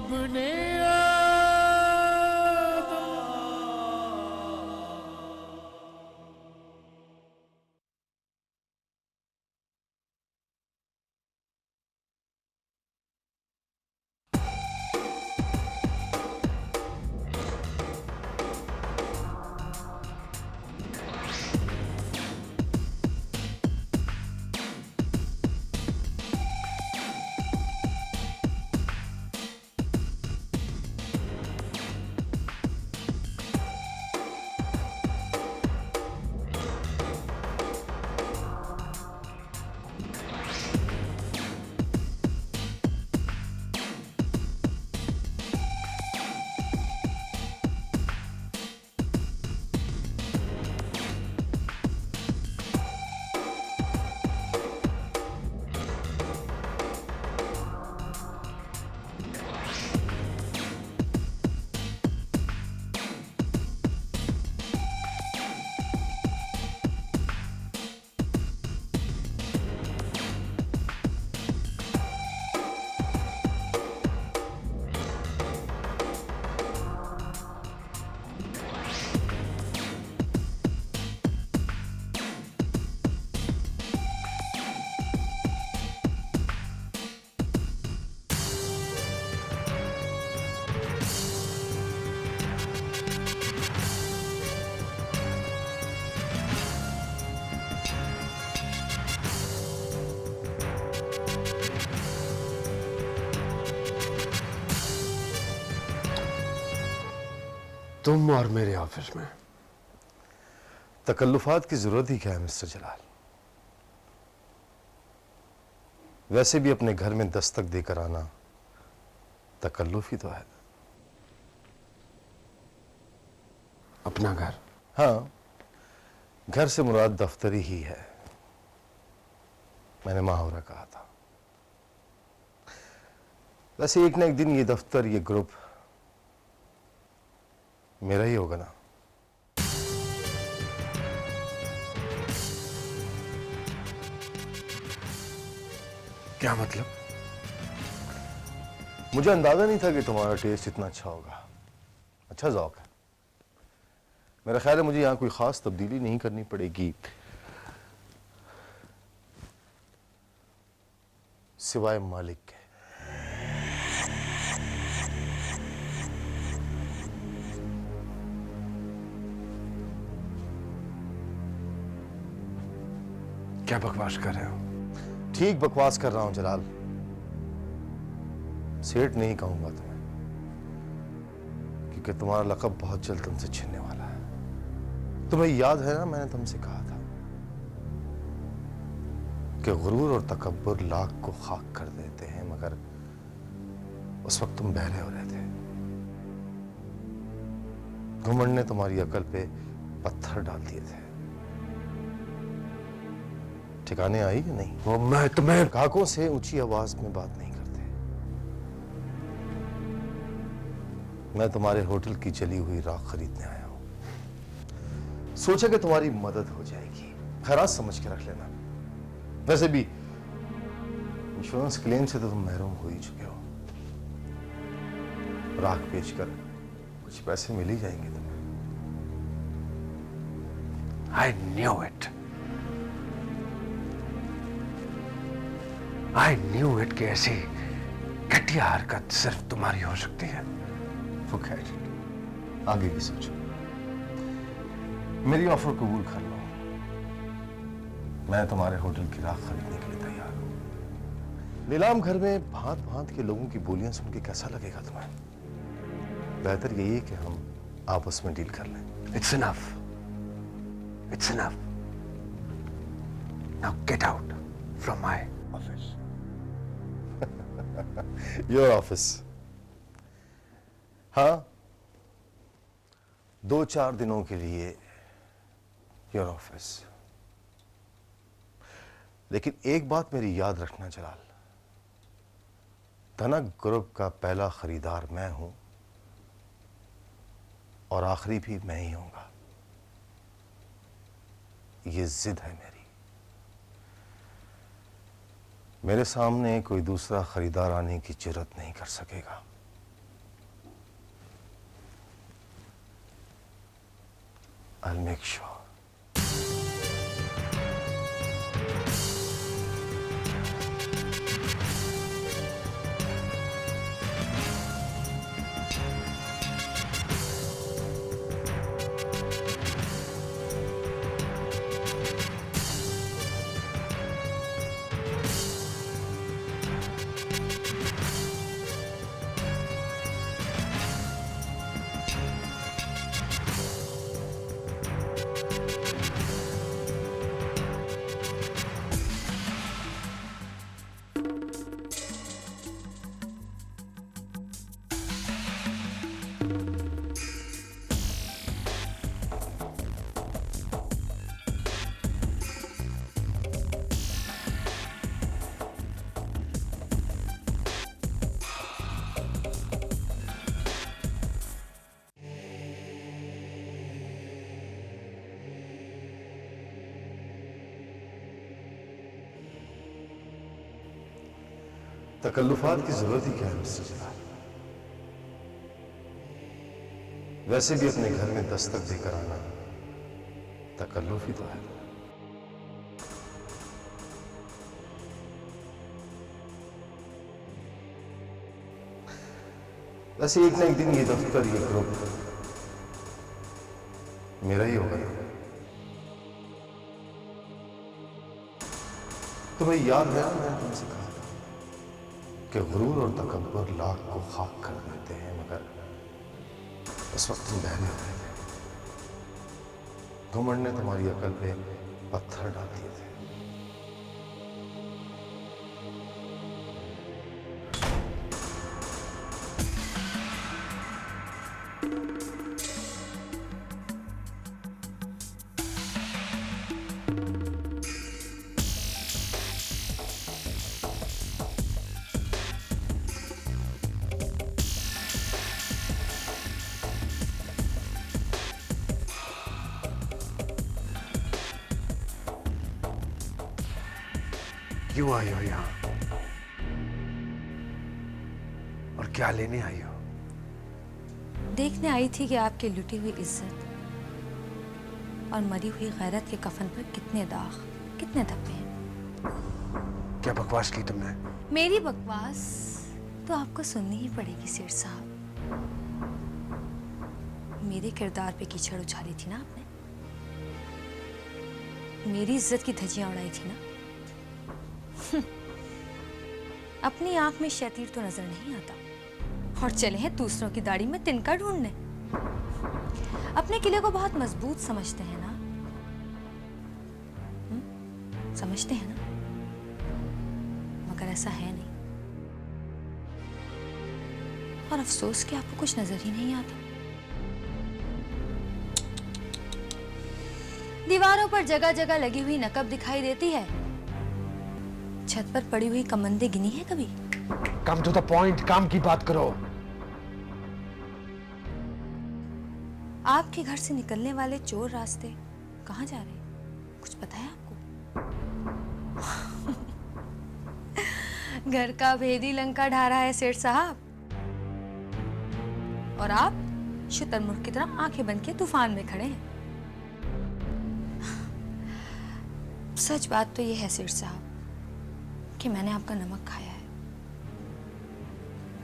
इब्ने तुम और मेरे ऑफिस में तकल्लुफात की जरूरत ही क्या है मिस्टर जलाल? वैसे भी अपने घर में दस्तक देकर आना तकल्लुफ ही तो है। अपना घर? हाँ, घर से मुराद दफ्तरी ही है। मैंने मुहावरा कहा था। वैसे एक ना एक दिन ये दफ्तर, ये ग्रुप मेरा ही होगा ना। क्या मतलब? मुझे अंदाजा नहीं था कि तुम्हारा टेस्ट इतना अच्छा होगा। अच्छा ज़ौक है। मेरा ख्याल है मुझे यहां कोई खास तब्दीली नहीं करनी पड़ेगी, सिवाय मालिक के। क्या बकवास कर रहे हो? ठीक बकवास कर रहा हूं जलाल। सेठ नहीं कहूंगा तुम्हें, क्योंकि तुम्हारा लक़ब बहुत जल्द तुमसे छिनने वाला है। तुम्हें याद है ना, मैंने तुमसे कहा था कि गुरूर और तकब्बुर लाख को खाक कर देते हैं, मगर उस वक्त तुम बहरे हो रहे थे। घुमंड ने तुम्हारी अकल पे पत्थर डाल दिए थे। ठिकाने आई कि नहीं? वो मैं तुम्हें ग्राहकों से ऊंची आवाज में बात नहीं करते। मैं तुम्हारे होटल की जली हुई राख खरीदने आया हूं। सोचा कि तुम्हारी मदद हो जाएगी। खैरात समझ के रख लेना। वैसे भी इंश्योरेंस क्लेम से तो तुम महरूम हो ही चुके हो। राख बेचकर कुछ पैसे मिल ही जाएंगे तुम्हें। I knew it. I knew it कि ऐसी घटिया हरकत सिर्फ तुम्हारी हो सकती है। वो खैर, आगे की सोचो। मेरी ऑफर कबूल कर लो। मैं तुम्हारे होटल की राख खरीदने के लिए तैयार हूं। नीलाम घर में भांत भांत के लोगों की बोलियां सुन के कैसा लगेगा तुम्हें? बेहतर यही है कि हम आपस में डील कर लें। It's enough. It's enough. Now get out from my office. Your office. हाँ, 2-4 दिनों के लिए योर ऑफिस। लेकिन एक बात मेरी याद रखना जलाल, धनक ग्रुप का पहला खरीदार मैं हूं और आखिरी भी मैं ही होऊंगा। ये जिद है मेरी। मेरे सामने कोई दूसरा खरीदार आने की जुर्रत नहीं कर सकेगा। I'll make sure. तकल्लुफात की जरूरत ही क्या है मिस्टर जलाल? वैसे भी अपने घर में दस्तक देकर आना तकल्लुफ ही तो है। वैसे एक ना एक दिन ये दफ्तर, ये ग्रुप मेरा ही होगा। तुम्हें याद है मैंने तुमसे कहा कि गुरूर और तकब्बुर लाख को खाक कर देते हैं, मगर उस वक्त तुम बहरे हो रहे थे। घुमंड ने तुम्हारी अकल पे पत्थर डाल दिए थे। क्यों आई हो यहां और क्या लेने आई हो? देखने आई थी कि आपकी लुटी हुई इज्जत और मरी हुई गैरत के कफन पर कितने दाग, कितने धब्बे हैं। क्या बकवास की तुमने? मेरी बकवास तो आपको सुननी ही पड़ेगी सेठ साहब। मेरे किरदार पे कीचड़ उछाली थी ना आपने, मेरी इज्जत की धज्जियां उड़ाई थी ना। अपनी आंख में शैतीर तो नजर नहीं आता और चले हैं दूसरों की दाढ़ी में तिनका ढूंढने। अपने किले को बहुत मजबूत समझते हैं ना? समझते हैं ना? मगर ऐसा है नहीं, और अफसोस कि आपको कुछ नजर ही नहीं आता। दीवारों पर जगह जगह लगी हुई नकब दिखाई देती है, छत पर पड़ी हुई कमंदे गिनी है कभी? कम टू द पॉइंट, काम की बात करो। आपके घर से निकलने वाले चोर रास्ते कहाँ जा रहे हैं, कुछ पता है आपको? घर का भेदी लंका ढा रहा है सेठ साहब, और आप शुतुरमुर्ग की तरह आंखें बंद के तूफान में खड़े हैं। सच बात तो ये है सेठ साहब कि मैंने आपका नमक खाया है,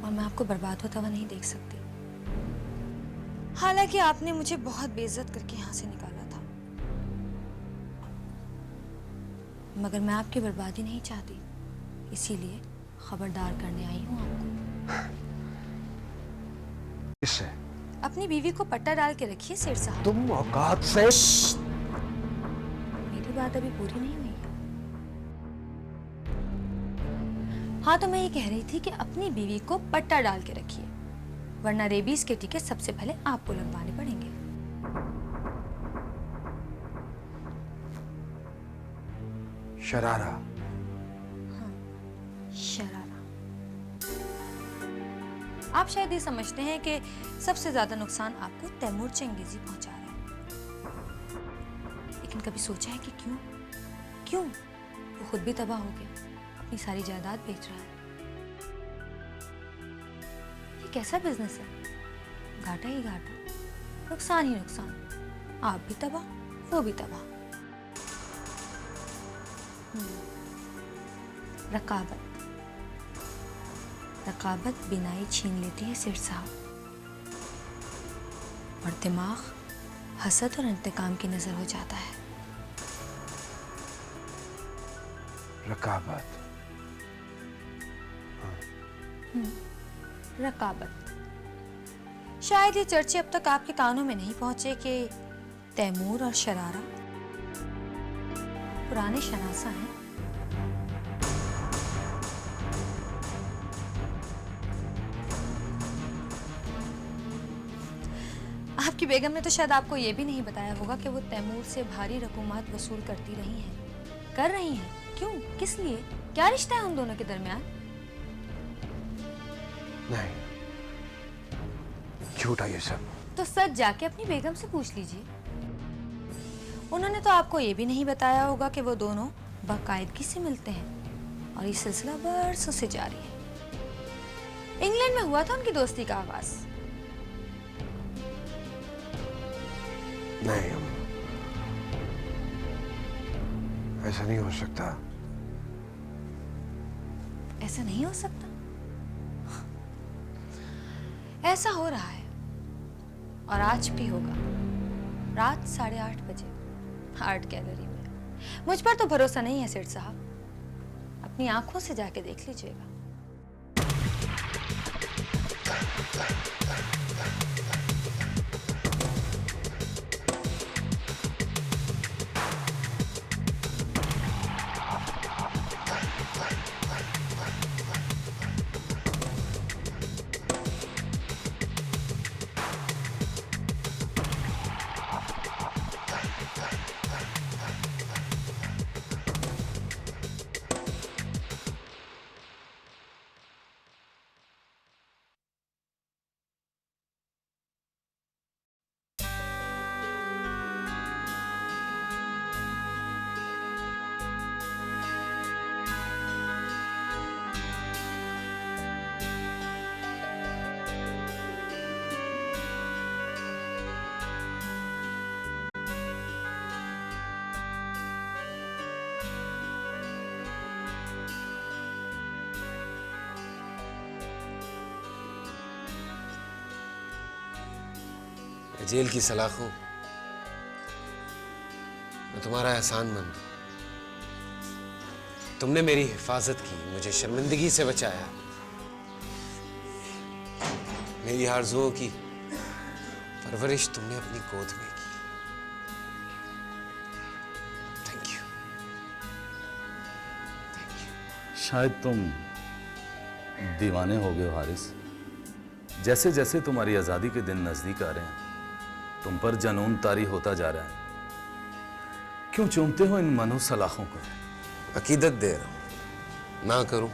और मैं आपको बर्बाद होता हुआ नहीं देख सकती। हालांकि आपने मुझे बहुत बेइज्जत करके यहां से निकाला था, मगर मैं आपकी बर्बादी नहीं चाहती, इसीलिए खबरदार करने आई हूं आपको। इससे अपनी बीवी को पट्टा डाल के रखिए सेठ साहब। तुम औकात से। मेरी बात अभी पूरी नहीं हुई है। हाँ, तो मैं ये कह रही थी कि अपनी बीवी को पट्टा डाल के रखिए, वरना रेबीज के टीके सबसे पहले आपको लगवाने पड़ेंगे। शरारा। हाँ, शरारा। आप शायद ये समझते हैं कि सबसे ज्यादा नुकसान आपको तैमूर चंगेजी पहुंचा रहा है, लेकिन कभी सोचा है कि क्यों वो खुद भी तबाह हो गया, अपनी सारी जायदाद बेच रहा है। ये कैसा बिजनेस है? घाटा ही घाटा, नुकसान ही नुकसान। आप भी तबाह, वो भी तबाह। रकाबत, रकाबत बिनाई छीन लेती है सेठ साहब, और दिमाग हसद और इंतकाम की नजर हो जाता है। रकाबत। रकाबत, शायद ये चर्चे अब तक आपके कानों में नहीं पहुंचे कि तैमूर और शरारा पुराने शनासा हैं। आपकी बेगम ने तो शायद आपको ये भी नहीं बताया होगा कि वो तैमूर से भारी रकूमात वसूल करती रही हैं, कर रही हैं। क्यों, किस लिए, क्या रिश्ता है उन दोनों के दरमियान? नहीं, झूठा ये सब। तो सच जाके अपनी बेगम से पूछ लीजिए। उन्होंने तो आपको ये भी नहीं बताया होगा कि वो दोनों बाकायदगी से मिलते हैं और ये सिलसिला बरसों से जारी है। इंग्लैंड में हुआ था उनकी दोस्ती का आगाज। नहीं, ऐसा नहीं हो सकता। ऐसा नहीं हो सकता? ऐसा हो रहा है, और आज भी होगा, रात 8:30 बजे आर्ट गैलरी में। मुझ पर तो भरोसा नहीं है सेठ साहब, अपनी आंखों से जाके देख लीजिएगा। जेल की सलाखों, मैं तुम्हारा एहसानमंद हूं। तुमने मेरी हिफाजत की, मुझे शर्मिंदगी से बचाया, मेरी आरज़ुओं की परवरिश तुमने अपनी गोद में की। Thank you. शायद तुम दीवाने हो गए हो हारिस। जैसे जैसे तुम्हारी आज़ादी के दिन नजदीक आ रहे हैं, तुम पर जनून तारी होता जा रहा है। क्यों चूमते हो इन मनो सलाखों को? अकीदत दे रहा हूं, ना करूं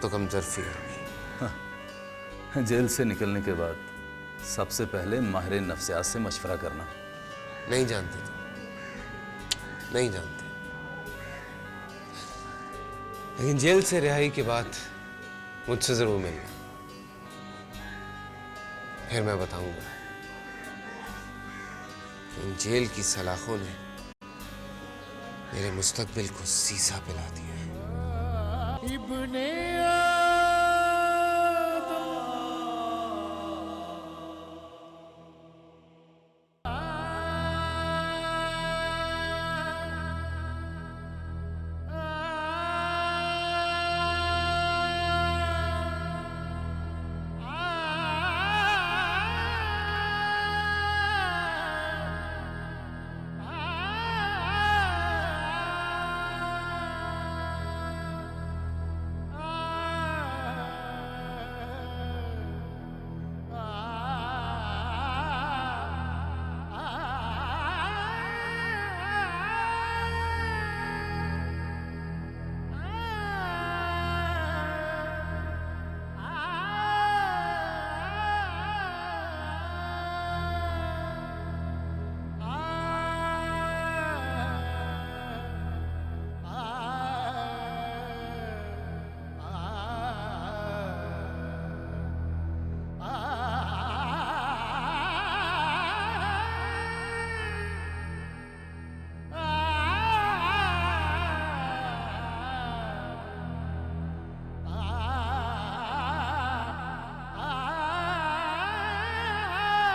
तो कमजोरी होगी। जेल से निकलने के बाद सबसे पहले माहिर नफ्सियात से मशवरा करना। नहीं जानते तुम, नहीं जानते। लेकिन जेल से रिहाई के बाद मुझसे जरूर मिलना, फिर मैं बताऊंगा। इन जेल की सलाखों ने मेरे मुस्तकबिल को सीसा पिला दिया है।